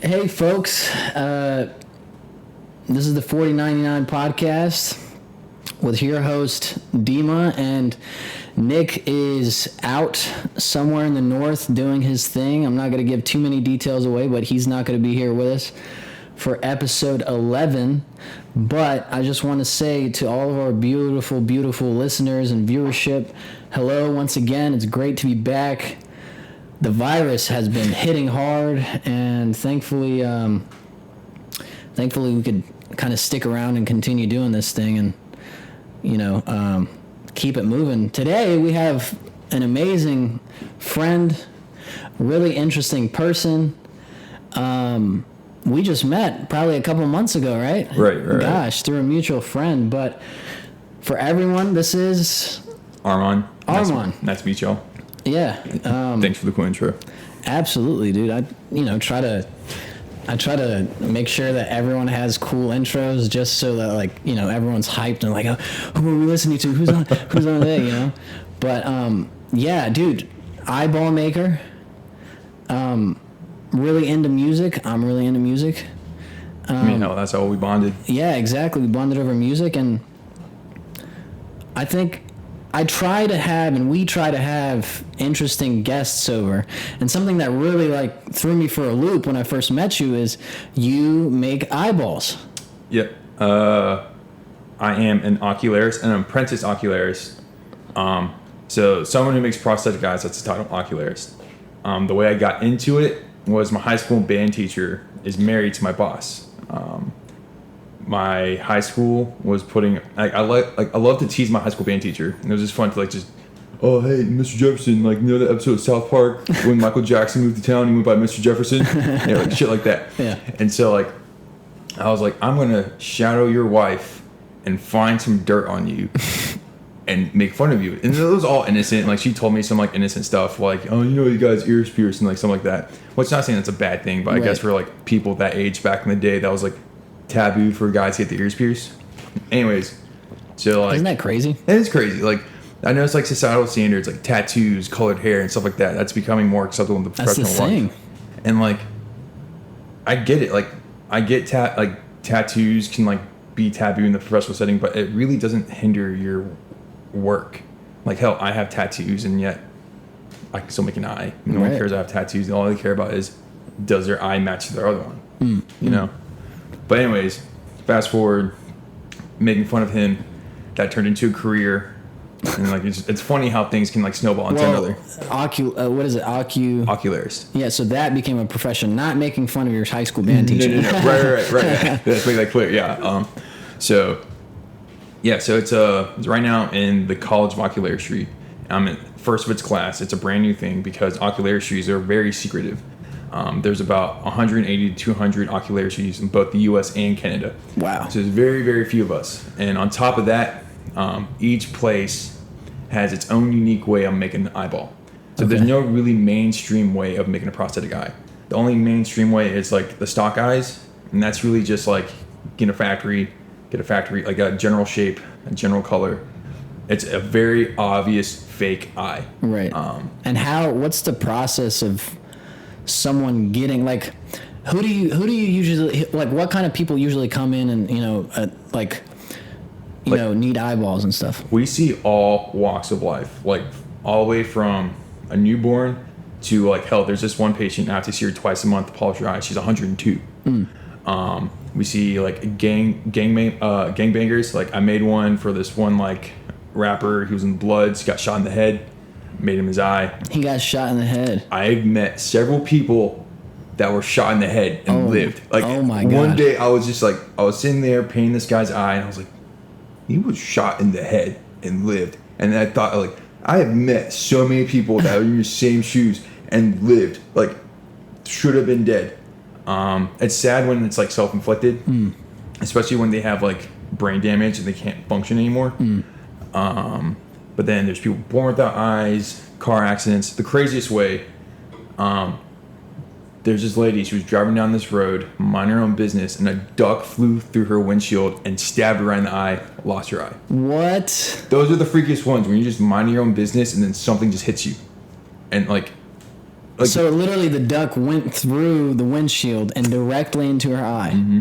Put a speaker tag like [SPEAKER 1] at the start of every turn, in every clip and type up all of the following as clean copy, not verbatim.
[SPEAKER 1] Hey, folks. This is the 4099 podcast with your host, Dima, and Nick is out somewhere in the north doing his thing. I'm not going to give too many details away, but he's not going to be here with us for episode 11. But I just want to say to all of our beautiful, beautiful listeners and viewership, hello once again. It's great to be back. The virus has been hitting hard, and thankfully we could kind of stick around and continue doing this thing and, keep it moving. Today we have an amazing friend, really interesting person. We just met probably a couple months ago, right?
[SPEAKER 2] Right.
[SPEAKER 1] Gosh, through a mutual friend. But for everyone, this is
[SPEAKER 2] Armand.
[SPEAKER 1] Nice
[SPEAKER 2] to meet y'all.
[SPEAKER 1] Yeah.
[SPEAKER 2] Thanks for the cool intro.
[SPEAKER 1] Absolutely, dude. I try to make sure that everyone has cool intros, just so that everyone's hyped and oh, who are we listening to? Who's on there? But yeah, dude, eyeball maker. Really into music. I'm really into music.
[SPEAKER 2] That's how we bonded.
[SPEAKER 1] Yeah, exactly. We bonded over music, and I think we try to have interesting guests over. And something that really threw me for a loop when I first met you is you make eyeballs.
[SPEAKER 2] Yep. I am an ocularist, an apprentice ocularist. So someone who makes prosthetic eyes, that's the title, ocularist. The way I got into it was my high school band teacher is married to my boss. My high school was putting I love to tease my high school band teacher, and it was just fun to oh hey Mr. Jefferson, that episode of South Park when Michael Jackson moved to town, he went by Mr. Jefferson, shit like that.
[SPEAKER 1] Yeah.
[SPEAKER 2] And so I was I'm gonna shadow your wife and find some dirt on you and make fun of you, and it was all innocent. She told me some innocent stuff oh you guy's ears pierced and something like that. Well, it's not saying that's a bad thing, but I guess for people that age back in the day, that was taboo for guys to get their ears pierced. Anyways, so
[SPEAKER 1] isn't that crazy?
[SPEAKER 2] It is crazy. I know it's societal standards, tattoos, colored hair, and stuff like that. That's becoming more acceptable in the professional life. That's the thing. And I get it. I get tattoos can be taboo in the professional setting, but it really doesn't hinder your work. Hell, I have tattoos, and yet I can still make an eye. No one cares I have tattoos. All they care about is, does their eye match their other one? But anyways, fast forward, making fun of him, that turned into a career, and it's funny how things can snowball into another.
[SPEAKER 1] What is it?
[SPEAKER 2] Ocularist.
[SPEAKER 1] Yeah, so that became a profession, not making fun of your high school band teacher.
[SPEAKER 2] No. Right. Let's make that clear. Yeah. So it's right now in the College of Ocularistry. I'm in first of its class. It's a brand new thing because ocularistries are very secretive. There's about 180 to 200 ocularistries in both the U.S. and Canada.
[SPEAKER 1] Wow.
[SPEAKER 2] So there's very, very few of us. And on top of that, each place has its own unique way of making an eyeball. So there's no really mainstream way of making a prosthetic eye. The only mainstream way is the stock eyes, and that's really just get a factory, a general shape, a general color. It's a very obvious fake eye.
[SPEAKER 1] Right. And what's the process of someone getting who do you usually what kind of people usually come in and need eyeballs and stuff?
[SPEAKER 2] We see all walks of life, all the way from a newborn to hell, there's this one patient I have to see her twice a month to polish her eyes. She's 102. We see gangbangers. I made one for this one rapper. He was in Bloods, got shot in the head, made him his eye.
[SPEAKER 1] He got shot in the head.
[SPEAKER 2] I've met several people that were shot in the head and lived.
[SPEAKER 1] Oh my God.
[SPEAKER 2] One day I was just I was sitting there painting this guy's eye, and I was he was shot in the head and lived. And then I thought I have met so many people that are in your same shoes and lived. Should have been dead. It's sad when it's self-inflicted, especially when they have brain damage and they can't function anymore. But then there's people born without eyes, car accidents. The craziest way, there's this lady, she was driving down this road, minding her own business, and a duck flew through her windshield and stabbed her right in the eye, lost her eye.
[SPEAKER 1] What?
[SPEAKER 2] Those are the freakiest ones, when you're just minding your own business and then something just hits you. And Like,
[SPEAKER 1] so literally the duck went through the windshield and directly into her eye.
[SPEAKER 2] Mm-hmm.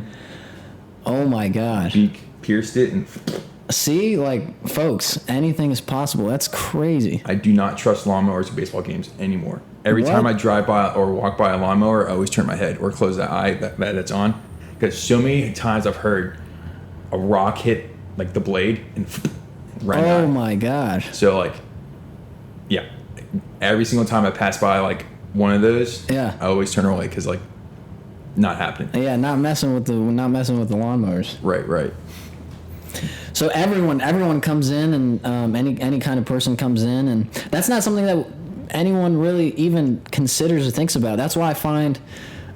[SPEAKER 1] Oh my God.
[SPEAKER 2] Beak pierced it and...
[SPEAKER 1] See, like, folks, anything is possible. That's crazy.
[SPEAKER 2] I do not trust lawnmowers or baseball games anymore. Every
[SPEAKER 1] What?
[SPEAKER 2] time I drive by or walk by a lawnmower, I always turn my head or close that eye that's on. Because so many times I've heard a rock hit, like, the blade and right
[SPEAKER 1] Oh
[SPEAKER 2] out.
[SPEAKER 1] my God.
[SPEAKER 2] So, like, yeah. Every single time I pass by, like, one of those,
[SPEAKER 1] Yeah.
[SPEAKER 2] I always turn away because, like, not happening.
[SPEAKER 1] Yeah, not messing with the lawnmowers.
[SPEAKER 2] Right.
[SPEAKER 1] So everyone comes in, and any kind of person comes in, and that's not something that anyone really even considers or thinks about. That's why I find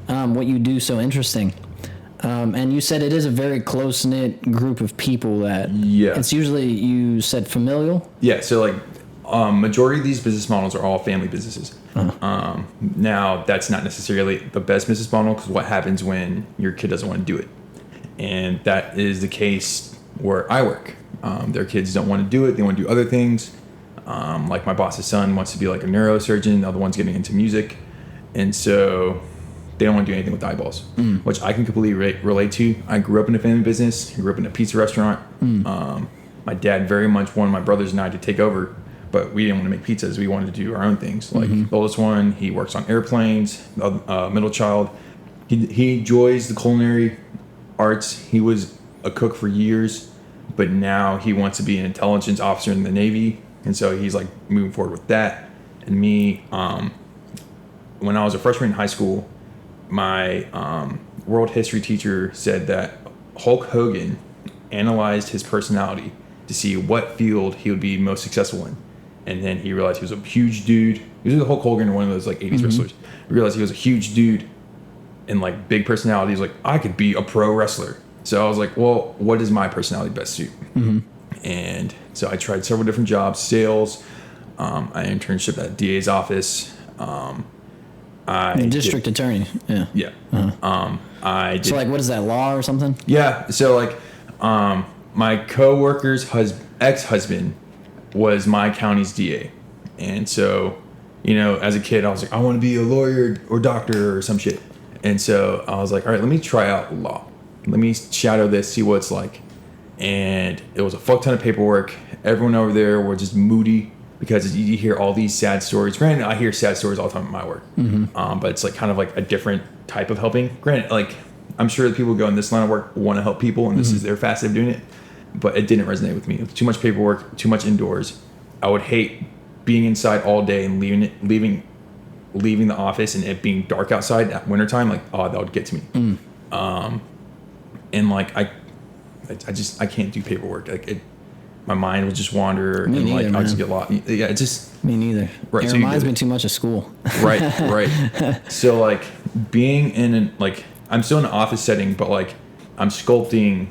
[SPEAKER 1] what you do so interesting. And you said it is a very close knit group of people that.
[SPEAKER 2] Yeah.
[SPEAKER 1] It's usually, you said, familial.
[SPEAKER 2] Yeah, so, like, majority of these business models are all family businesses. Now, that's not necessarily the best business model, because what happens when your kid doesn't want to do it? And that is the case where I work. Their kids don't want to do it. They want to do other things. Like my boss's son wants to be like a neurosurgeon. The other one's getting into music. And so they don't want to do anything with eyeballs, which I can completely relate to. I grew up in a family business. I grew up in a pizza restaurant. My dad very much wanted my brothers and I to take over, but we didn't want to make pizzas. We wanted to do our own things. Like the oldest one, he works on airplanes. The middle child, he enjoys the culinary arts. He was a cook for years, but now he wants to be an intelligence officer in the Navy, and so he's like moving forward with that. And me, when I was a freshman in high school, my world history teacher said that Hulk Hogan analyzed his personality to see what field he would be most successful in, and then he realized he was a huge dude. He was the Hulk Hogan or one of those like 80s wrestlers. He realized he was a huge dude and like big personality. He's like, I could be a pro wrestler. So I was like, well, what does my personality best suit? And so I tried several different jobs, sales. I internship at DA's office.
[SPEAKER 1] District attorney. Yeah.
[SPEAKER 2] Yeah. I did.
[SPEAKER 1] So like, what is that, law or something?
[SPEAKER 2] Yeah. So like, my coworker's ex-husband was my county's DA. And so, you know, as a kid, I was like, I want to be a lawyer or doctor or some shit. And so I was like, all right, let me try out law. Let me shadow this, see what it's like. And it was a fuck ton of paperwork. Everyone over there were just moody because you hear all these sad stories. Granted, I hear sad stories all the time at my work. But it's like kind of like a different type of helping. Granted, like I'm sure the people who go in this line of work want to help people and this is their facet of doing it. But it didn't resonate with me. It was too much paperwork, too much indoors. I would hate being inside all day and leaving the office and it being dark outside at wintertime. Like, oh, that would get to me. And like I can't do paperwork. Like my mind would just wander
[SPEAKER 1] Me
[SPEAKER 2] and
[SPEAKER 1] neither,
[SPEAKER 2] like I'll just
[SPEAKER 1] man.
[SPEAKER 2] get lost. Yeah, it just
[SPEAKER 1] Me neither.
[SPEAKER 2] Right,
[SPEAKER 1] It
[SPEAKER 2] so you
[SPEAKER 1] reminds
[SPEAKER 2] did
[SPEAKER 1] me
[SPEAKER 2] it.
[SPEAKER 1] too much of school.
[SPEAKER 2] right. So like being in an like I'm still in an office setting, but like I'm sculpting,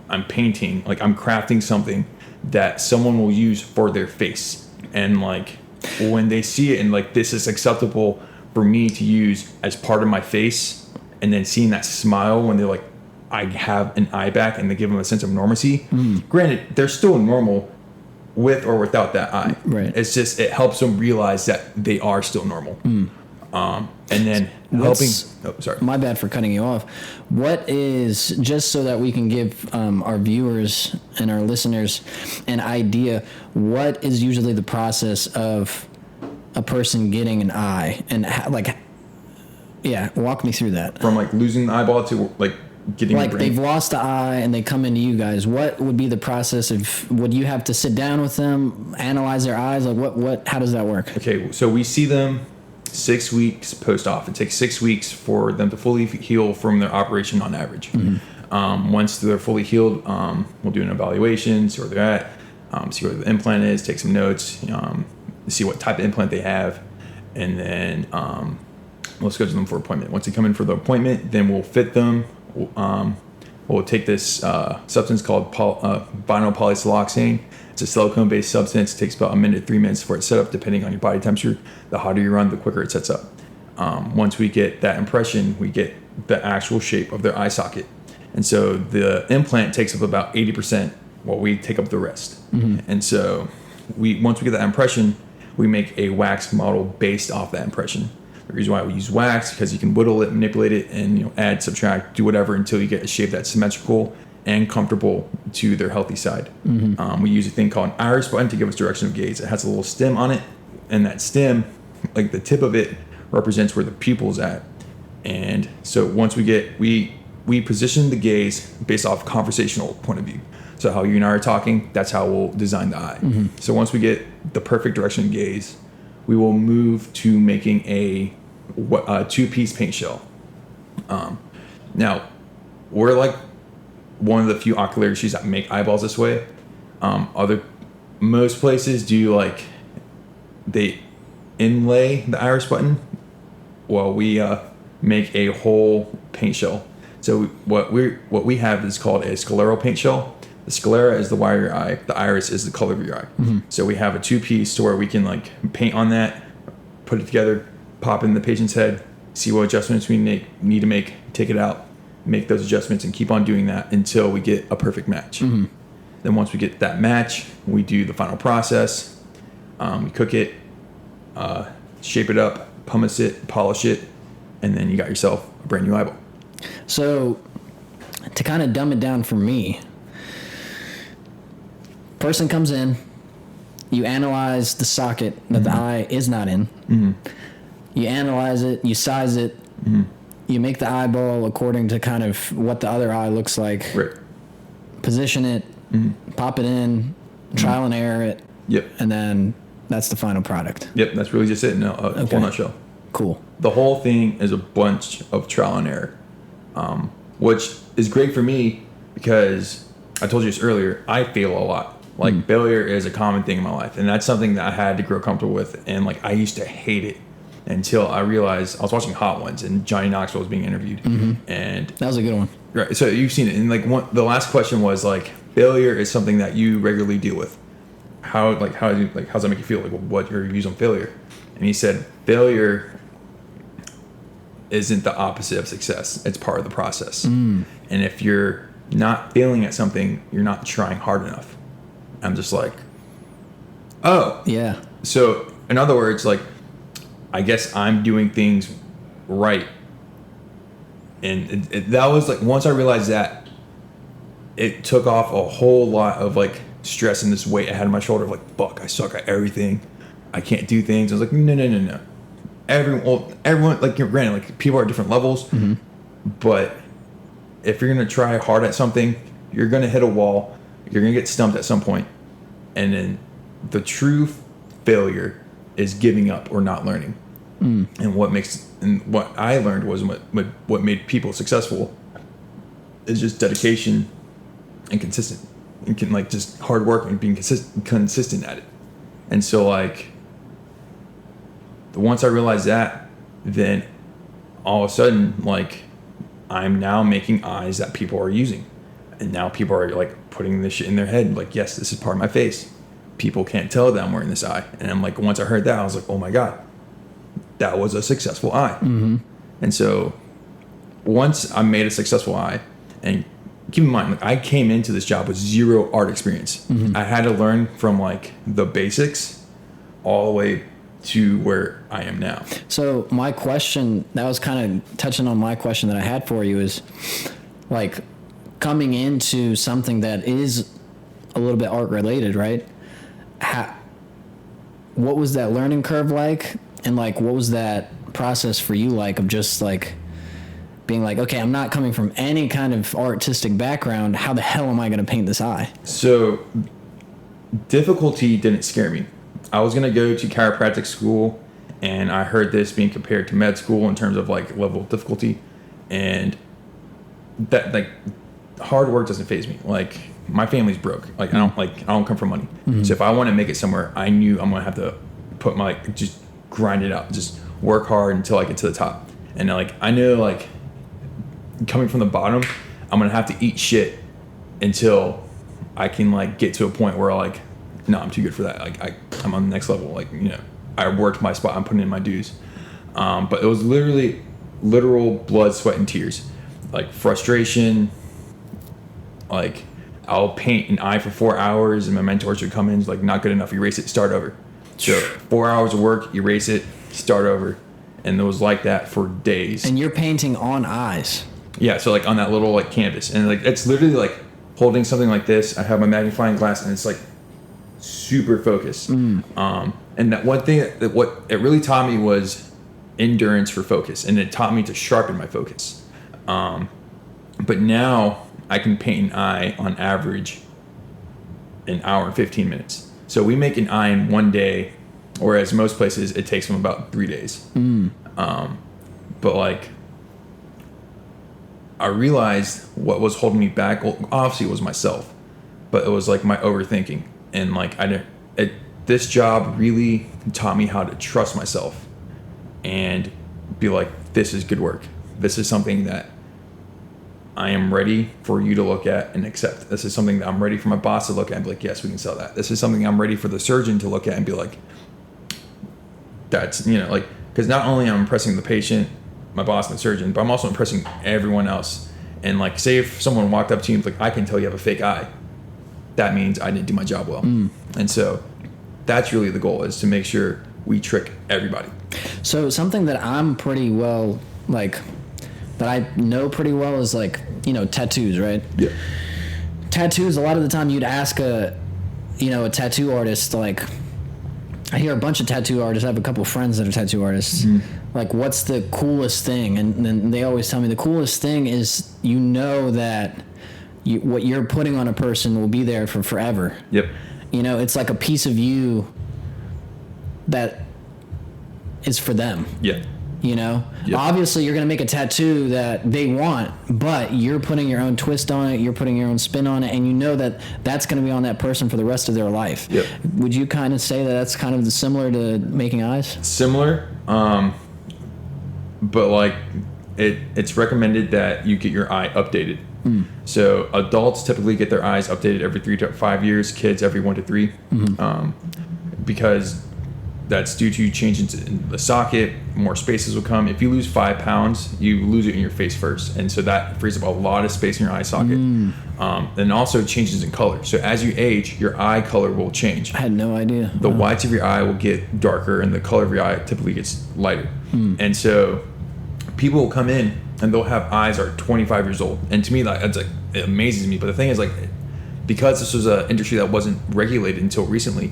[SPEAKER 2] I'm painting, like I'm crafting something that someone will use for their face, and like when they see it and like this is acceptable for me to use as part of my face. And then seeing that smile when they're like, I have an eye back, and they give them a sense of normalcy. Granted, they're still normal with or without that eye.
[SPEAKER 1] Right.
[SPEAKER 2] It's just, it helps them realize that they are still normal. And then
[SPEAKER 1] What's-
[SPEAKER 2] helping. Oh, sorry.
[SPEAKER 1] My bad for cutting you off. What is, just so that we can give our viewers and our listeners an idea, what is usually the process of a person getting an eye? And walk me through that.
[SPEAKER 2] From like losing the eyeball to like getting
[SPEAKER 1] Like
[SPEAKER 2] the brain.
[SPEAKER 1] they've lost the eye and they come into you guys. What would be the process of? Would you have to sit down with them, analyze their eyes? Like what? How does that work?
[SPEAKER 2] Okay, so we see them 6 weeks post-op. It takes 6 weeks for them to fully heal from their operation on average. Once they're fully healed, we'll do an evaluation, see where they're at, see where the implant is, take some notes, see what type of implant they have, and then we'll schedule them for appointment. Once they come in for the appointment, then we'll fit them. We'll take this substance called vinyl polysiloxane. It's a silicone-based substance. It takes about 1 minute to 3 minutes for it to set up, depending on your body temperature. The hotter you run, the quicker it sets up. Once we get that impression, we get the actual shape of their eye socket. And so the implant takes up about 80%, while we take up the rest. And so once we get that impression, we make a wax model based off that impression. The reason why we use wax because you can whittle it, manipulate it, and add, subtract, do whatever until you get a shape that's symmetrical and comfortable to their healthy side. We use a thing called an iris button to give us direction of gaze. It has a little stem on it, and that stem, like the tip of it, represents where the pupil's at. And so once we position the gaze based off conversational point of view. So how you and I are talking, that's how we'll design the eye. So once we get the perfect direction of gaze, we will move to making a 2-piece paint shell. Now, we're like one of the few ocular issues that make eyeballs this way. Most places do like they inlay the iris button, while we make a whole paint shell. So what we have is called a scleral paint shell. The sclera is the wire of your eye. The iris is the color of your eye. So we have a 2-piece to where we can like paint on that, put it together, pop in the patient's head, see what adjustments we need to make, take it out, make those adjustments, and keep on doing that until we get a perfect match. Then once we get that match, we do the final process. We cook it, shape it up, pumice it, polish it, and then you got yourself a brand new eyeball.
[SPEAKER 1] So to kind of dumb it down for me, person comes in, you analyze the socket that the eye is not in. You analyze it, you size it, you make the eyeball according to kind of what the other eye looks like.
[SPEAKER 2] Right.
[SPEAKER 1] Position it, pop it in, trial and error it.
[SPEAKER 2] Yep.
[SPEAKER 1] And then that's the final product.
[SPEAKER 2] Yep, that's really just it in a whole nutshell.
[SPEAKER 1] Cool.
[SPEAKER 2] The whole thing is a bunch of trial and error, which is great for me because I told you this earlier, I fail a lot. Like failure is a common thing in my life, and that's something that I had to grow comfortable with. And like I used to hate it until I realized I was watching Hot Ones and Johnny Knoxville was being interviewed, and
[SPEAKER 1] That was a good one.
[SPEAKER 2] right. So you've seen it, and like the last question was like, failure is something that you regularly deal with. How's that make you feel? Like, what are your views on failure? And he said, failure isn't the opposite of success. It's part of the process. And if you're not failing at something, you're not trying hard enough. I'm just like, oh.
[SPEAKER 1] Yeah.
[SPEAKER 2] So in other words, like, I guess I'm doing things right. And that was like, once I realized that, it took off a whole lot of like stress and this weight I had on my shoulder of like, fuck, I suck at everything. I can't do things. I was like, no. Everyone, like, granted, like, people are at different levels, but if you're going to try hard at something, you're going to hit a wall. You're going to get stumped at some point. And then the true failure is giving up or not learning. And what I learned was what made people successful is just dedication and consistent. And can, like, just hard work and being consistent at it. And so, like, once I realized that, then all of a sudden, like, I'm now making eyes that people are using. And now people are, like, putting this shit in their head. Like, yes, this is part of my face. People can't tell that I'm wearing this eye. And I'm like, once I heard that, I was like, oh my God, that was a successful eye. And so once I made a successful eye, and keep in mind, like, I came into this job with zero art experience. I had to learn from, like, the basics all the way to where I am now.
[SPEAKER 1] So my question, that was kind of touching on my question that I had for you, is like coming into something that is a little bit art related, right? What was that learning curve like? And like, what was that process for you like, of just like being like, okay, I'm not coming from any kind of artistic background. How the hell am I going to paint this eye?
[SPEAKER 2] So difficulty didn't scare me. I was going to go to chiropractic school, and I heard this being compared to med school in terms of, like, level of difficulty. And that, like, hard work doesn't faze me. Like, my family's broke. Like, I don't come from money. So if I want to make it somewhere, I knew I'm going to have to just grind it out, just work hard until I get to the top. And, like, I know, like, coming from the bottom, I'm going to have to eat shit until I can, like, get to a point where, like, no, I'm too good for that. Like, I'm on the next level. Like, you know, I worked my spot. I'm putting in my dues. But it was literal blood, sweat, and tears. Like, frustration. Like, I'll paint an eye for 4 hours, and my mentors would come in, like, not good enough. Erase it, start over. So 4 hours of work, erase it, start over. And it was like that for days.
[SPEAKER 1] And you're painting on eyes.
[SPEAKER 2] Yeah, so like on that little like canvas. And like it's literally like holding something like this. I have my magnifying glass and it's like super focused. And that one thing that what it really taught me was endurance for focus. And it taught me to sharpen my focus. But now I can paint an eye on average an hour and 15 minutes. So we make an eye in one day, whereas most places it takes them about 3 days. But like, I realized what was holding me back. Well, obviously it was myself, but it was like my overthinking. And like, this job really taught me how to trust myself and be like, this is good work. This is something that I am ready for you to look at and accept. This is something that I'm ready for my boss to look at and be like, yes, we can sell that. This is something I'm ready for the surgeon to look at and be like, that's, like, because not only am I impressing the patient, my boss and the surgeon, but I'm also impressing everyone else. And like, say if someone walked up to you and was like, I can tell you have a fake eye, that means I didn't do my job well. And so that's really the goal, is to make sure we trick everybody.
[SPEAKER 1] So something that I'm pretty well, like, that I know pretty well is like, tattoos, right?
[SPEAKER 2] Yeah.
[SPEAKER 1] Tattoos, a lot of the time you'd ask a tattoo artist, like, I hear a bunch of tattoo artists. I have a couple of friends that are tattoo artists. Like, what's the coolest thing? And then they always tell me the coolest thing is that what you're putting on a person will be there for forever.
[SPEAKER 2] Yep.
[SPEAKER 1] It's like a piece of you that is for them.
[SPEAKER 2] Yeah. Yep.
[SPEAKER 1] Obviously you're going to make a tattoo that they want, but you're putting your own twist on it, you're putting your own spin on it, and that that's going to be on that person for the rest of their life.
[SPEAKER 2] Yep.
[SPEAKER 1] Would you kind of say that that's kind of similar to making eyes?
[SPEAKER 2] Similar, but like it's recommended that you get your eye updated. So adults typically get their eyes updated every 3 to 5 years, kids every 1 to 3, because that's due to changes in the socket. More spaces will come. If you lose 5 pounds, you lose it in your face first, and so that frees up a lot of space in your eye socket. And also changes in color. So as you age, your eye color will change.
[SPEAKER 1] I had no idea.
[SPEAKER 2] The whites of your eye will get darker, and the color of your eye typically gets lighter. And so people will come in and they'll have eyes that are 25 years old, and to me that's like, it amazes me. But the thing is, like, because this was an industry that wasn't regulated until recently,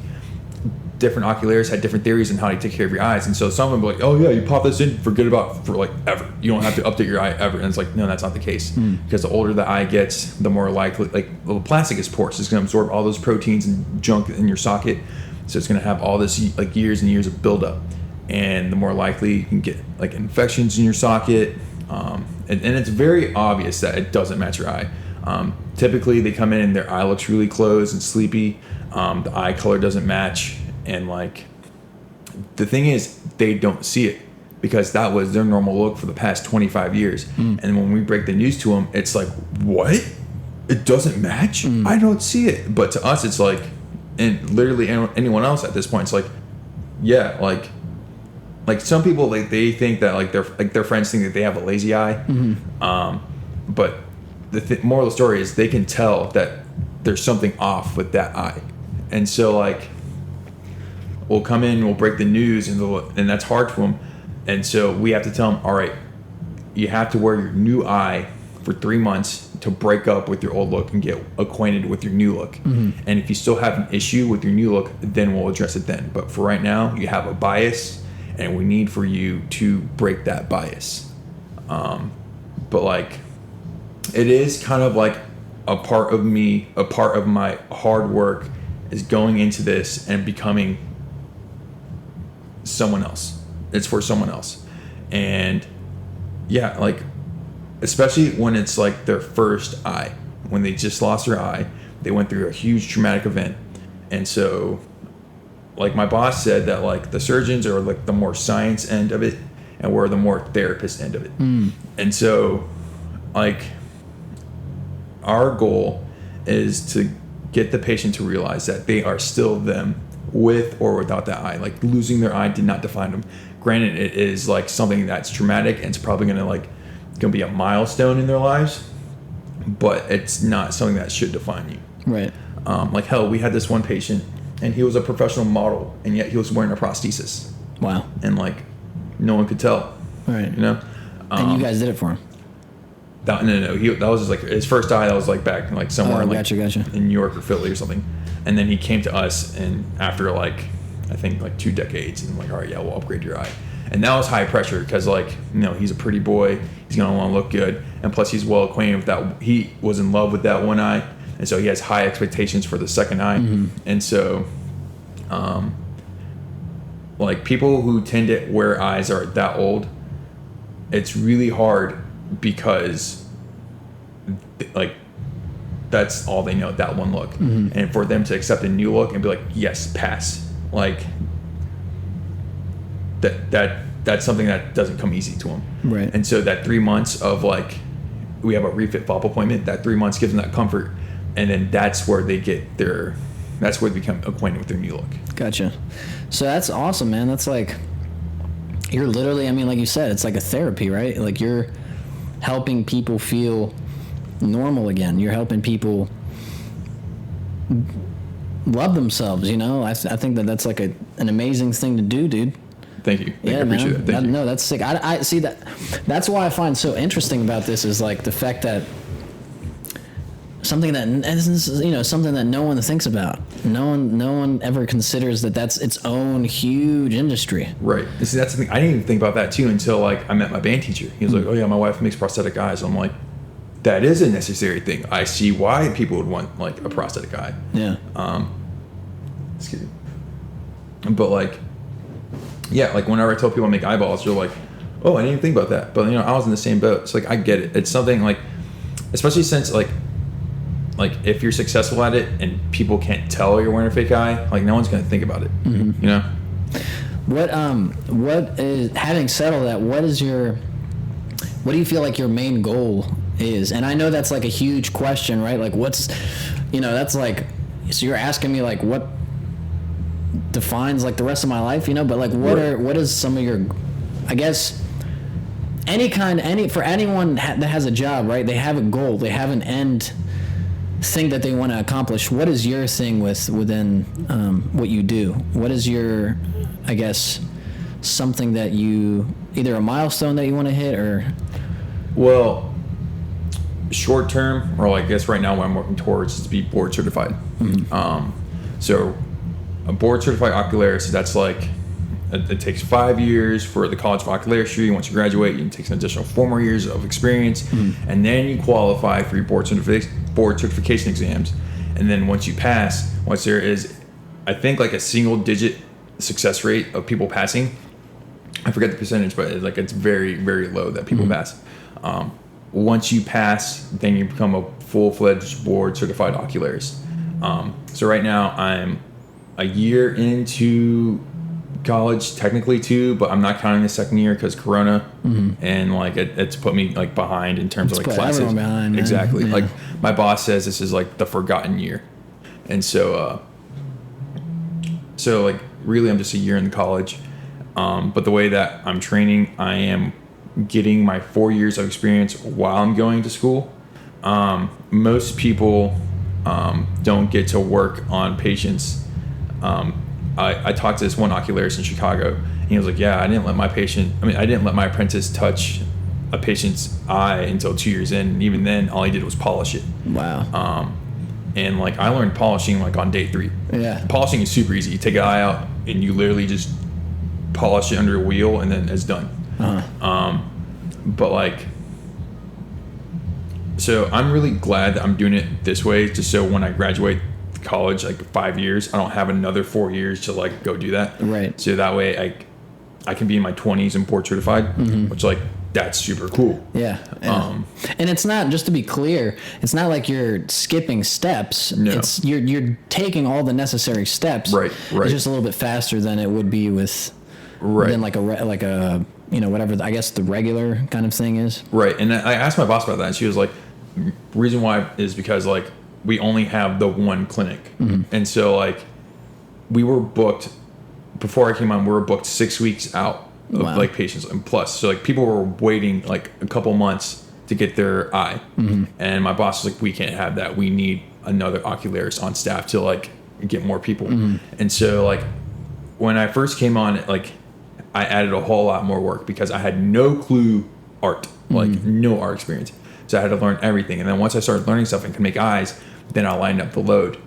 [SPEAKER 2] different ocularists had different theories on how to take care of your eyes. And so some of them were like, oh yeah, you pop this in, forget about for like ever. You don't have to update your eye ever. And it's like, no, that's not the case. Because the older the eye gets, the more likely, like, the plastic is porous. It's going to absorb all those proteins and junk in your socket. So it's going to have all this like years and years of buildup. And the more likely you can get like infections in your socket. And it's very obvious that it doesn't match your eye. Typically they come in and their eye looks really closed and sleepy. The eye color doesn't match. And like, the thing is, they don't see it because that was their normal look for the past 25 years. And when we break the news to them, it's like, what? It doesn't match? I don't see it. But to us, it's like, and literally anyone else at this point, it's like, yeah, like some people, like, they think that like their friends think that they have a lazy eye. But the moral of the story is they can tell that there's something off with that eye. And so like, we'll come in, we'll break the news, and that's hard for them. And so we have to tell them, all right, you have to wear your new eye for 3 months to break up with your old look and get acquainted with your new look. And if you still have an issue with your new look, then we'll address it then. But for right now, you have a bias, and we need for you to break that bias. But like, it is kind of like a part of me, a part of my hard work is going into this and becoming someone else. It's for someone else. And yeah, like, especially when it's like their first eye, when they just lost their eye, they went through a huge traumatic event. And so like my boss said that like the surgeons are like the more science end of it and we're the more therapist end of it. And so like, our goal is to get the patient to realize that they are still them with or without that eye. Like, losing their eye did not define them. Granted, it is like something that's traumatic and it's probably gonna be a milestone in their lives, but it's not something that should define you.
[SPEAKER 1] Right.
[SPEAKER 2] Like hell, we had this one patient and he was a professional model, and yet he was wearing a prosthesis.
[SPEAKER 1] Wow.
[SPEAKER 2] And like, no one could tell.
[SPEAKER 1] Right.
[SPEAKER 2] You know.
[SPEAKER 1] And you guys did it for him.
[SPEAKER 2] No. That was just like his first eye. That was like back like somewhere
[SPEAKER 1] gotcha.
[SPEAKER 2] in New York or Philly or something. And then he came to us, and after like I think like 2 decades, and like, all right, yeah, we'll upgrade your eye. And that was high pressure because like, you know, he's a pretty boy. He's gonna want to look good, and plus he's well acquainted with that. He was in love with that one eye, and so he has high expectations for the second eye. And so, like people who tend to wear eyes are that old, it's really hard because like that's all they know, that one look. And for them to accept a new look and be like, yes, pass, like that's something that doesn't come easy to them.
[SPEAKER 1] Right.
[SPEAKER 2] And so that 3 months of like, we have a refit follow-up appointment, that 3 months gives them that comfort, and then that's where they become acquainted with their new look.
[SPEAKER 1] Gotcha. So that's awesome, man. That's like, you're literally, I mean, like you said, it's like a therapy, right? Like you're helping people feel normal again. You're helping people love themselves, you know? I think that's like an amazing thing to do, dude.
[SPEAKER 2] Thank you.
[SPEAKER 1] Yeah,
[SPEAKER 2] I appreciate
[SPEAKER 1] man.
[SPEAKER 2] it. Thank you.
[SPEAKER 1] No, that's sick. I see that. That's why I find so interesting about this is like the fact that something that, you know, something that no one thinks about. No one ever considers that that's its own huge industry.
[SPEAKER 2] Right. See, that's the thing. I didn't even think about that too until like I met my band teacher. He was like, "Oh yeah, my wife makes prosthetic eyes." I'm like, that is a necessary thing. I see why people would want like a prosthetic eye.
[SPEAKER 1] Yeah.
[SPEAKER 2] Excuse me. But like, yeah, like whenever I tell people I make eyeballs, they're like, "Oh, I didn't even think about that." But you know, I was in the same boat. It's like I get it. It's something like, especially since like if you're successful at it and people can't tell you're wearing a fake eye, like no one's gonna think about it. You know.
[SPEAKER 1] What is, having settled that, what do you feel like your main goal is? And I know that's like a huge question, right? Like what's, you know, that's like, so you're asking me like what defines like the rest of my life, you know, but like what is some of your, I guess for anyone that has a job, right? They have a goal, they have an end thing that they want to accomplish. What is your thing within what you do? What is your, I guess, something that you, either a milestone that you want to hit or?
[SPEAKER 2] Well, short term, or like I guess right now what I'm working towards is to be board certified. So a board certified ocularist, that's like, it takes 5 years for the College of Ocularistry. Once you graduate, it takes an additional 4 more years of experience, and then you qualify for your board certification exams. And then once you pass, once there is, I think like a single digit success rate of people passing, I forget the percentage, but it's very, very low that people pass. Once you pass, then you become a full-fledged board certified ocularist. So right now I'm a year into college technically too, but I'm not counting the second year because Corona, and like it's put me like behind in terms of like classes.
[SPEAKER 1] Everyone behind, man.
[SPEAKER 2] Exactly.
[SPEAKER 1] Yeah.
[SPEAKER 2] Like my boss says this is like the forgotten year, and so like really I'm just a year in college, but the way that I'm training, I am getting my 4 years of experience while I'm going to school. Most people don't get to work on patients. I talked to this one ocularist in Chicago, and he was like, "Yeah, I didn't let my apprentice touch a patient's eye until 2 years in, and even then, all he did was polish it."
[SPEAKER 1] Wow.
[SPEAKER 2] And like I learned polishing like on day 3.
[SPEAKER 1] Yeah.
[SPEAKER 2] Polishing is super easy. You take an eye out, and you literally just polish it under a wheel, and then it's done. But like, so I'm really glad that I'm doing it this way, just so when I graduate college, like 5 years, I don't have another 4 years to like go do that.
[SPEAKER 1] Right.
[SPEAKER 2] So that way I can be in my 20s and board certified, which like that's super cool.
[SPEAKER 1] Yeah. And it's not, just to be clear, it's not like you're skipping steps.
[SPEAKER 2] No.
[SPEAKER 1] It's you're taking all the necessary steps.
[SPEAKER 2] Right.
[SPEAKER 1] It's just a little bit faster than it would be with than like a you know, whatever I guess the regular kind of thing is.
[SPEAKER 2] Right. And I asked my boss about that, and she was like, reason why is because like we only have the one clinic. And so like we were booked before I came on, we were booked 6 weeks out of like patients and plus. So like people were waiting like a couple months to get their eye. And my boss was like, we can't have that. We need another ocularist on staff to like get more people. And so like when I first came on, like I added a whole lot more work because I had no clue art, like no art experience. So I had to learn everything. And then once I started learning stuff and could make eyes, then I lined up the load.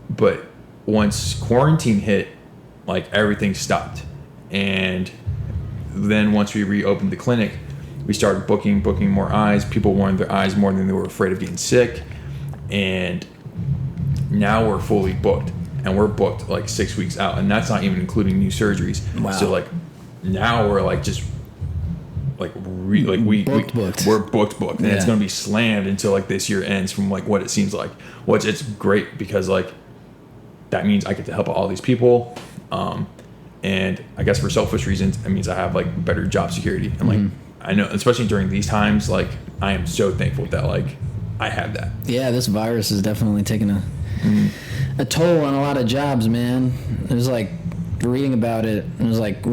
[SPEAKER 2] But once quarantine hit, like everything stopped. And then once we reopened the clinic, we started booking more eyes. People wanted their eyes more than they were afraid of getting sick. And now we're fully booked. And we're booked like 6 weeks out. And that's not even including new surgeries.
[SPEAKER 1] Wow.
[SPEAKER 2] So like now we're like just like
[SPEAKER 1] booked.
[SPEAKER 2] We're booked, and it's gonna be slammed until like this year ends. From like what it seems like, which it's great because like that means I get to help all these people, and I guess for selfish reasons, it means I have like better job security. And like I know, especially during these times, like I am so thankful that like I have that.
[SPEAKER 1] Yeah, this virus is definitely taking a toll on a lot of jobs, man. It was like reading about it. It was like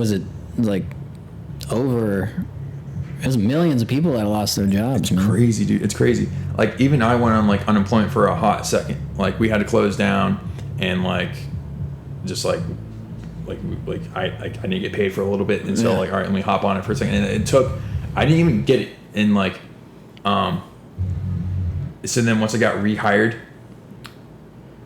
[SPEAKER 1] there's millions of people that lost their jobs.
[SPEAKER 2] It's crazy, dude. It's crazy. Like even I went on like unemployment for a hot second. Like we had to close down, and like just like I need to get paid for a little bit, and so like all right, let me hop on it for a second. And it took, I didn't even get it, and like so then once I got rehired,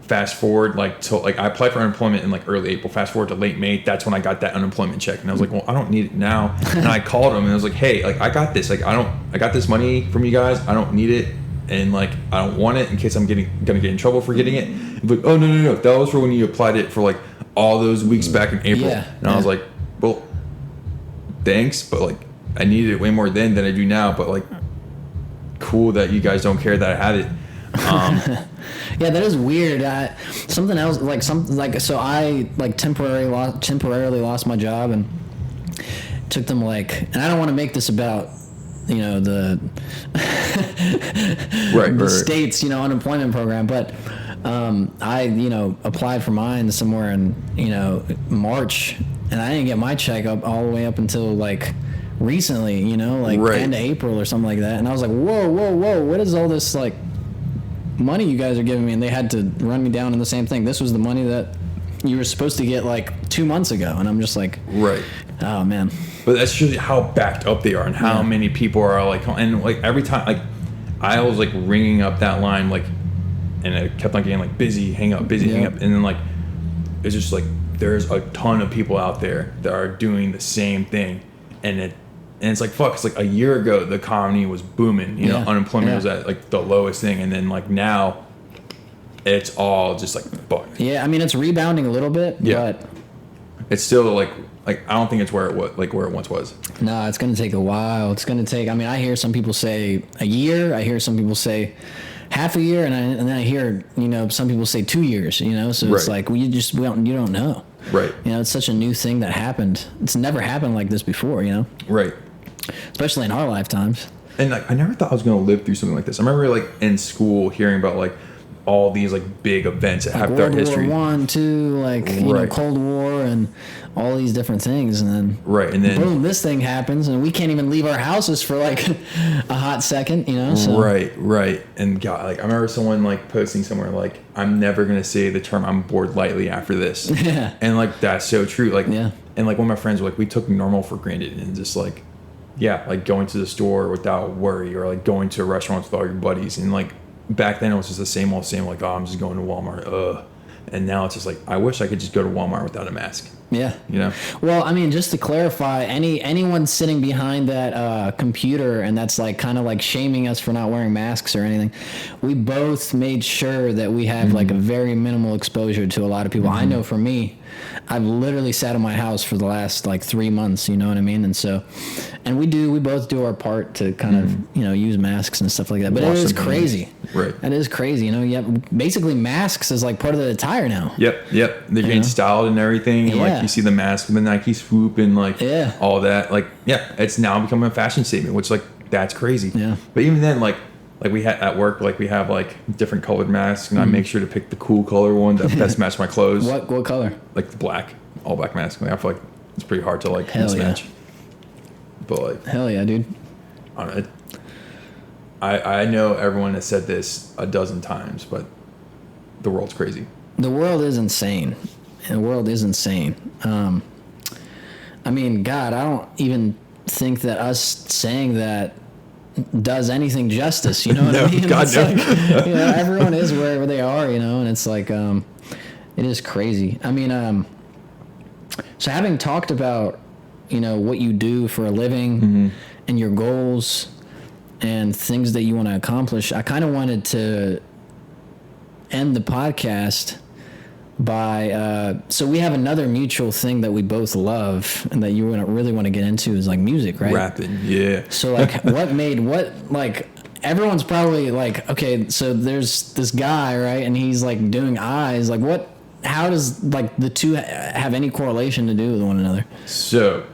[SPEAKER 2] fast forward like to like I applied for unemployment in like early April. Fast forward to late May, that's when I got that unemployment check, and I was like, well, I don't need it now. And I called them and I was like, hey, like I got this, like I got this money from you guys, I don't need it, and like I don't want it in case I'm gonna get in trouble for getting it. But oh no, that was for when you applied it for like all those weeks back in April. And I was like, well, thanks, but like I needed it way more then than I do now. But like, cool that you guys don't care that I had it.
[SPEAKER 1] Yeah, that is weird. Something else, so I like temporarily lost my job, and took them like, and I don't want to make this about, you know, the the state's, you know, unemployment program, but I, you know, applied for mine somewhere in, you know, March, and I didn't get my check up all the way up until like recently, you know, like end of April or something like that, and I was like, whoa, what is all this like money you guys are giving me? And they had to run me down in the same thing. This was the money that you were supposed to get like 2 months ago, and I'm just like, oh man.
[SPEAKER 2] But that's just how backed up they are, and how many people are like, and like every time, like I was like ringing up that line, like, and it kept on getting like busy, hang up, and then like it's just like there's a ton of people out there that are doing the same thing, and it's like, fuck, it's like a year ago the economy was booming, you know, unemployment was at like the lowest thing, and then like now it's all just like fuck.
[SPEAKER 1] Yeah, I mean it's rebounding a little bit, but
[SPEAKER 2] it's still like I don't think it's where it once was.
[SPEAKER 1] No, it's gonna take a while. It's gonna take, I mean, I hear some people say a year, I hear some people say half a year, and then I hear, you know, some people say 2 years, you know, so it's like you don't know.
[SPEAKER 2] Right.
[SPEAKER 1] You know, it's such a new thing that happened. It's never happened like this before, you know?
[SPEAKER 2] Right.
[SPEAKER 1] Especially in our lifetimes.
[SPEAKER 2] And like I never thought I was gonna live through something like this. I remember like in school hearing about like all these like big events that have their history.
[SPEAKER 1] World War I, II, like you know, Cold War, and all these different things, and then
[SPEAKER 2] and then
[SPEAKER 1] boom, this thing happens, and we can't even leave our houses for like a hot second, you know. So.
[SPEAKER 2] Right. And God, like I remember someone like posting somewhere like, I'm never gonna say the term "I'm bored" lightly after this.
[SPEAKER 1] Yeah.
[SPEAKER 2] And like that's so true. Like and like one of my friends were like, we took normal for granted, and just like like going to the store without worry, or like going to a restaurant with all your buddies, and like back then it was just the same old like, oh, I'm just going to Walmart, and now it's just like, I wish I could just go to Walmart without a mask.
[SPEAKER 1] Yeah.
[SPEAKER 2] You know?
[SPEAKER 1] Well, I mean, just to clarify, anyone sitting behind that computer and that's like kind of like shaming us for not wearing masks or anything, we both made sure that we have like a very minimal exposure to a lot of people. I know for me, I've literally sat in my house for the last like 3 months, you know what I mean? And so, and we both do our part to kind of, you know, use masks and stuff like that. But it is crazy.
[SPEAKER 2] Right.
[SPEAKER 1] It is crazy. You know, basically masks is like part of the attire now.
[SPEAKER 2] Yep. They're getting styled and everything. And like you see the mask with the Nike swoop and like all that. Like, it's now becoming a fashion statement, which like, that's crazy.
[SPEAKER 1] Yeah.
[SPEAKER 2] But even then, like we had at work, like we have like different colored masks, and I make sure to pick the cool color one that best match my clothes.
[SPEAKER 1] What color?
[SPEAKER 2] Like the black, all black mask. Like, I feel like it's pretty hard to like mismatch. But like,
[SPEAKER 1] hell yeah, dude.
[SPEAKER 2] I know everyone has said this a dozen times, but the world's crazy.
[SPEAKER 1] the world is insane. The world is insane. I mean, God, I don't even think that us saying that does anything justice. You know what I mean?
[SPEAKER 2] God,
[SPEAKER 1] it's
[SPEAKER 2] no.
[SPEAKER 1] like, you know, everyone is wherever they are, you know, and it's like, it is crazy. I mean, so having talked about, you know, what you do for a living and your goals and things that you want to accomplish, I kind of wanted to end the podcast by so we have another mutual thing that we both love and that you really want to get into is like music, right?
[SPEAKER 2] Rapping, yeah.
[SPEAKER 1] So like like everyone's probably like, okay, so there's this guy, right, and he's like doing eyes, like how does like the two have any correlation to do with one another?
[SPEAKER 2] So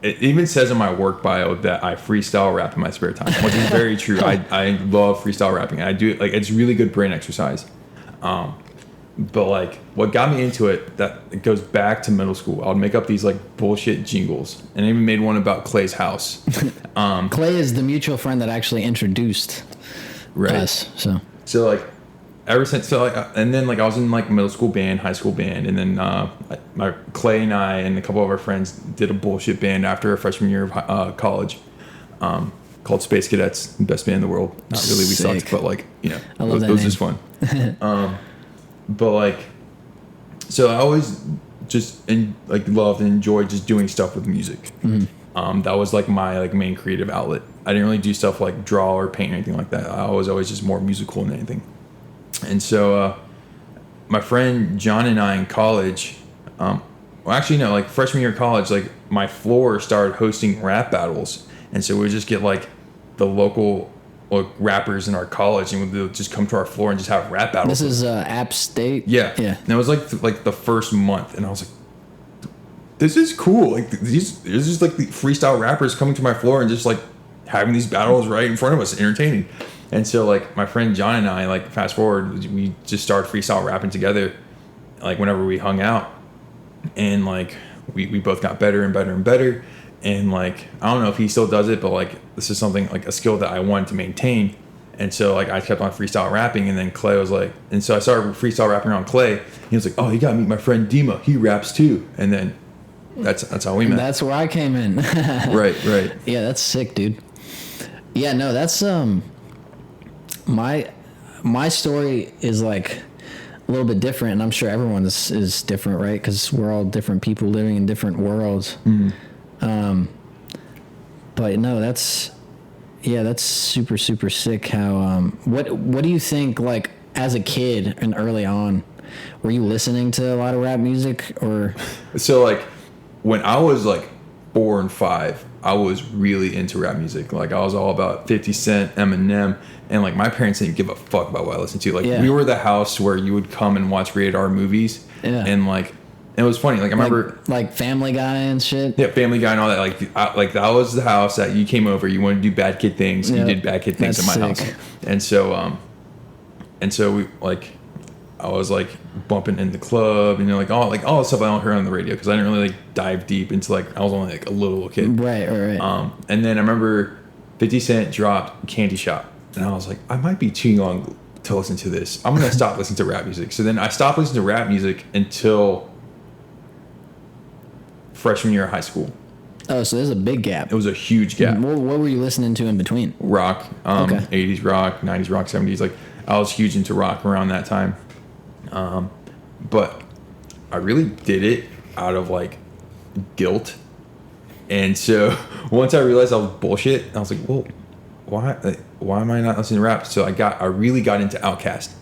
[SPEAKER 2] it even says in my work bio that I freestyle rap in my spare time, which is very true. I love freestyle rapping, and I do it, like, it's really good brain exercise. But like what got me into it, that it goes back to middle school. I would make up these like bullshit jingles, and I even made one about Clay's house.
[SPEAKER 1] Clay is the mutual friend that actually introduced us. So
[SPEAKER 2] like ever since, so like, and then like I was in like middle school band, high school band, and then my Clay and I and a couple of our friends did a bullshit band after our freshman year of college, called Space Cadets, the best band in the world. Not really, we
[SPEAKER 1] Sick.
[SPEAKER 2] sucked, but like, you know,
[SPEAKER 1] I love
[SPEAKER 2] it
[SPEAKER 1] that
[SPEAKER 2] was
[SPEAKER 1] name.
[SPEAKER 2] just fun. But like, so I always just loved and enjoyed just doing stuff with music. That was like my like main creative outlet. I didn't really do stuff like draw or paint or anything like that. I was always just more musical than anything. And so my friend John and I in college, like freshman year of college, like my floor started hosting rap battles, and so we would just get like the local rappers in our college, and they would just come to our floor and just have rap battles.
[SPEAKER 1] this is App State.
[SPEAKER 2] Yeah.
[SPEAKER 1] Yeah.
[SPEAKER 2] And it was like the first month, and I was like, this is cool. Like there's just like the freestyle rappers coming to my floor and just like having these battles right in front of us, entertaining. And so like my friend John and I, like fast forward, we just started freestyle rapping together, like whenever we hung out, and like we both got better and better and better. And like, I don't know if he still does it, but like this is something like a skill that I wanted to maintain. And so like I kept on freestyle rapping, and then Clay was like, and so I started freestyle rapping around Clay. He was like, oh, you gotta meet my friend Dima. He raps too. And then that's how we met.
[SPEAKER 1] That's where I came in.
[SPEAKER 2] Right.
[SPEAKER 1] Yeah, that's sick, dude. Yeah, no, that's my story is like a little bit different, and I'm sure everyone is different, right? Because we're all different people living in different worlds. But no, that's super, super sick. How what do you think, like as a kid and early on, were you listening to a lot of rap music or?
[SPEAKER 2] So like when I was like 4 and 5, I was really into rap music. Like I was all about 50 Cent, Eminem, and like my parents didn't give a fuck about what I listened to. Like we were the house where you would come and watch rated R movies, and like it was funny. Like I remember
[SPEAKER 1] like Family Guy and shit.
[SPEAKER 2] Yeah, Family Guy and all that. Like that was the house that you came over. You wanted to do bad kid things. You did bad kid things in my house, and so we like. I was like bumping in the club, and like all the stuff I don't hear on the radio, because I didn't really like dive deep into like, I was only like a little kid.
[SPEAKER 1] Right.
[SPEAKER 2] And then I remember 50 Cent dropped Candy Shop, and I was like, I might be too young to listen to this. I'm gonna stop listening to rap music. So then I stopped listening to rap music until freshman year of high school.
[SPEAKER 1] Oh, so there's a big gap.
[SPEAKER 2] It was a huge gap.
[SPEAKER 1] What were you listening to in between?
[SPEAKER 2] Rock, 80s rock, 90s rock, 70s. Like I was huge into rock around that time. But I really did it out of like guilt. And so once I realized I was bullshit, I was like, well, why am I not listening to rap? So I really got into Outkast.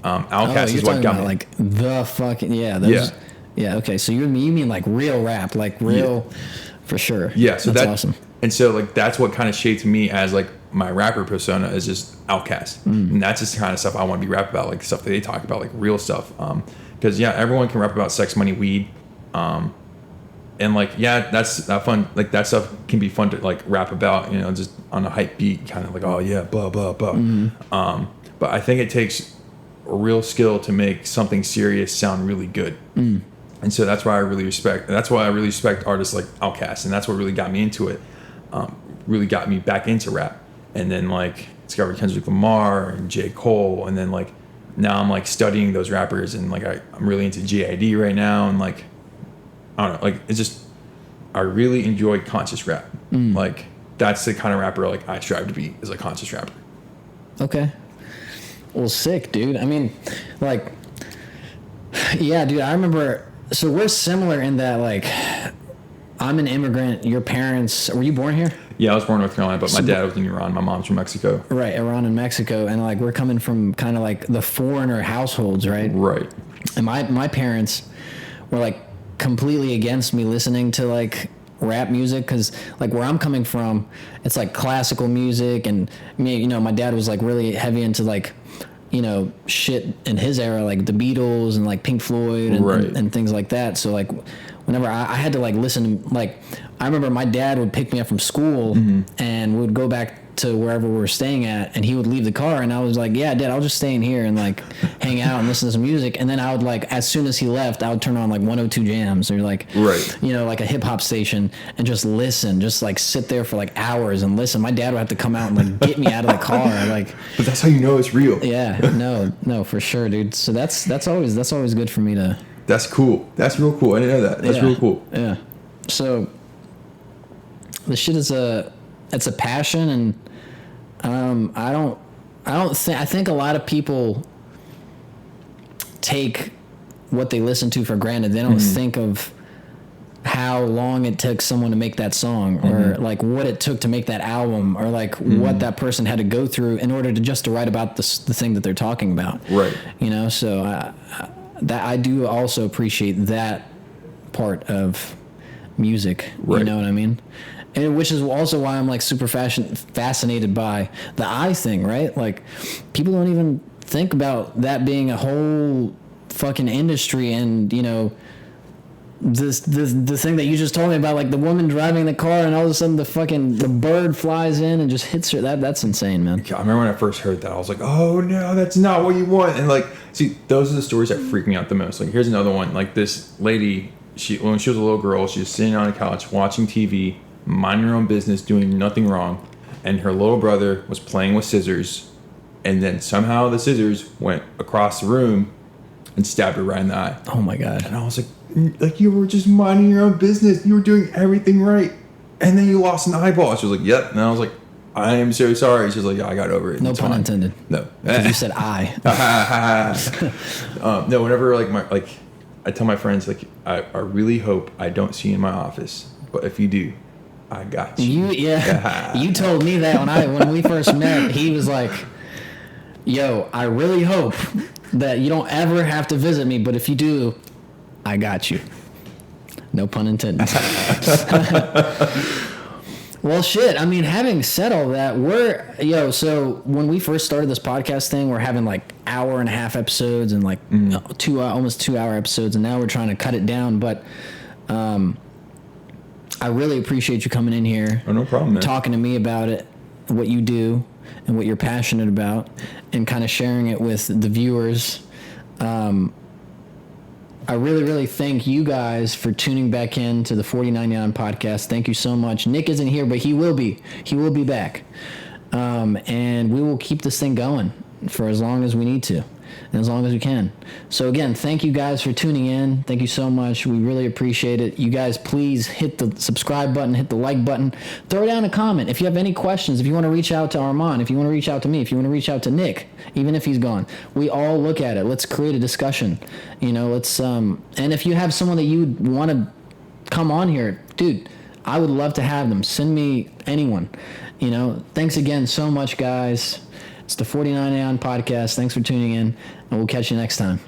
[SPEAKER 2] Outkast is what got me.
[SPEAKER 1] Like the fucking, yeah. Okay. So you mean like real rap, like real, for sure.
[SPEAKER 2] Yeah. So
[SPEAKER 1] that's awesome. And
[SPEAKER 2] so like, that's what kind of shaped me as like my rapper persona, is just Outkast. And that's just the kind of stuff I want to be rap about, like stuff that they talk about, like real stuff. Because everyone can rap about sex, money, weed. And like, that's not fun. Like that stuff can be fun to like rap about, you know, just on a hype beat, kind of like, oh yeah, blah, blah, blah. But I think it takes a real skill to make something serious sound really good. And so that's why I really respect artists like Outkast. And that's what really got me into it. Really got me back into rap. And then like discovered Kendrick Lamar and J. Cole, and then like now I'm like studying those rappers, and like I'm really into GID right now, and like I don't know, like it's just I really enjoy conscious rap. Like that's the kind of rapper like I strive to be, is a conscious rapper.
[SPEAKER 1] Okay. Well, sick, dude. I mean, like, yeah, dude, I remember, so we're similar in that, like, I'm an immigrant. Your parents, were you born here?
[SPEAKER 2] Yeah, I was born in North Carolina, but my dad was in Iran. My mom's from Mexico.
[SPEAKER 1] Right, Iran and Mexico. And, like, we're coming from kind of, like, the foreigner households, right?
[SPEAKER 2] Right.
[SPEAKER 1] And my parents were, like, completely against me listening to, like, rap music, because like where I'm coming from, it's like classical music, and me, you know, my dad was like really heavy into like, you know, shit in his era, like the Beatles and like Pink Floyd and things like that. So like whenever I had to like listen to, like, I remember my dad would pick me up from school and we would go back to wherever we were staying at, and he would leave the car, and I was like, yeah, Dad, I'll just stay in here and like hang out and listen to some music. And then I would, like, as soon as he left, I would turn on like 102 Jams or like, you know, like a hip hop station, and just listen, just like sit there for like hours and listen. My dad would have to come out and like get me out of the car, like.
[SPEAKER 2] But that's how you know it's real.
[SPEAKER 1] Yeah, no, for sure, dude. So that's always good for me to.
[SPEAKER 2] That's cool. That's real cool. I didn't know that. That's real cool.
[SPEAKER 1] Yeah. So the shit is it's a passion, and I think a lot of people take what they listen to for granted. They don't think of how long it took someone to make that song, or like what it took to make that album, or like what that person had to go through in order to write about the thing that they're talking about.
[SPEAKER 2] Right.
[SPEAKER 1] You know, so that I do also appreciate that part of music.
[SPEAKER 2] Right.
[SPEAKER 1] You know what I mean? And which is also why I'm like super fascinated by the eye thing, right? Like people don't even think about that being a whole fucking industry, and you know, this the thing that you just told me about, like the woman driving the car and all of a sudden the bird flies in and just hits her. That's insane, man.
[SPEAKER 2] I remember when I first heard that, I was like, oh no, that's not what you want. And like, see, those are the stories that freak me out the most. Like here's another one. Like this lady, when she was a little girl, she was sitting on a couch watching TV, minding her own business, doing nothing wrong, and her little brother was playing with scissors, and then somehow the scissors went across the room and stabbed her right in the eye.
[SPEAKER 1] Oh my god.
[SPEAKER 2] And I was like you were just minding your own business, you were doing everything right, and then you lost an eyeball. She was like, yep. And I was like, I am so sorry. She was like, yeah, I got over it.
[SPEAKER 1] No pun intended.
[SPEAKER 2] No.
[SPEAKER 1] Because you said I.
[SPEAKER 2] No, whenever I tell my friends, like, I really hope I don't see you in my office, but if you do, I got you. You told me that when we first met. He was like, yo, I really hope that you don't ever have to visit me, but if you do, I got you. No pun intended. Well, shit. I mean, having said all that, so when we first started this podcast thing, we're having like hour and a half episodes and like almost 2 hour episodes, and now we're trying to cut it down, but I really appreciate you coming in here. Oh, no problem, man.
[SPEAKER 1] Talking to me about it, what you do, and what you're passionate about, and kind of sharing it with the viewers. I really, really thank you guys for tuning back in to the 4099 podcast. Thank you so much. Nick isn't here, but he will be. He will be back. And we will keep this thing going for as long as we need to, and as long as we can. So again, thank you guys for tuning in. Thank you so much. We really appreciate it. You guys, please hit the subscribe button, hit the like button, throw down a comment. If you have any questions, if you want to reach out to Armand, if you want to reach out to me, if you want to reach out to Nick, even if he's gone, we all look at it. Let's create a discussion. You know, let's, and if you have someone that you want to come on here, dude, I would love to have them. Send me anyone. You know, thanks again so much, guys. It's the 49 Aeon podcast. Thanks for tuning in, and we'll catch you next time.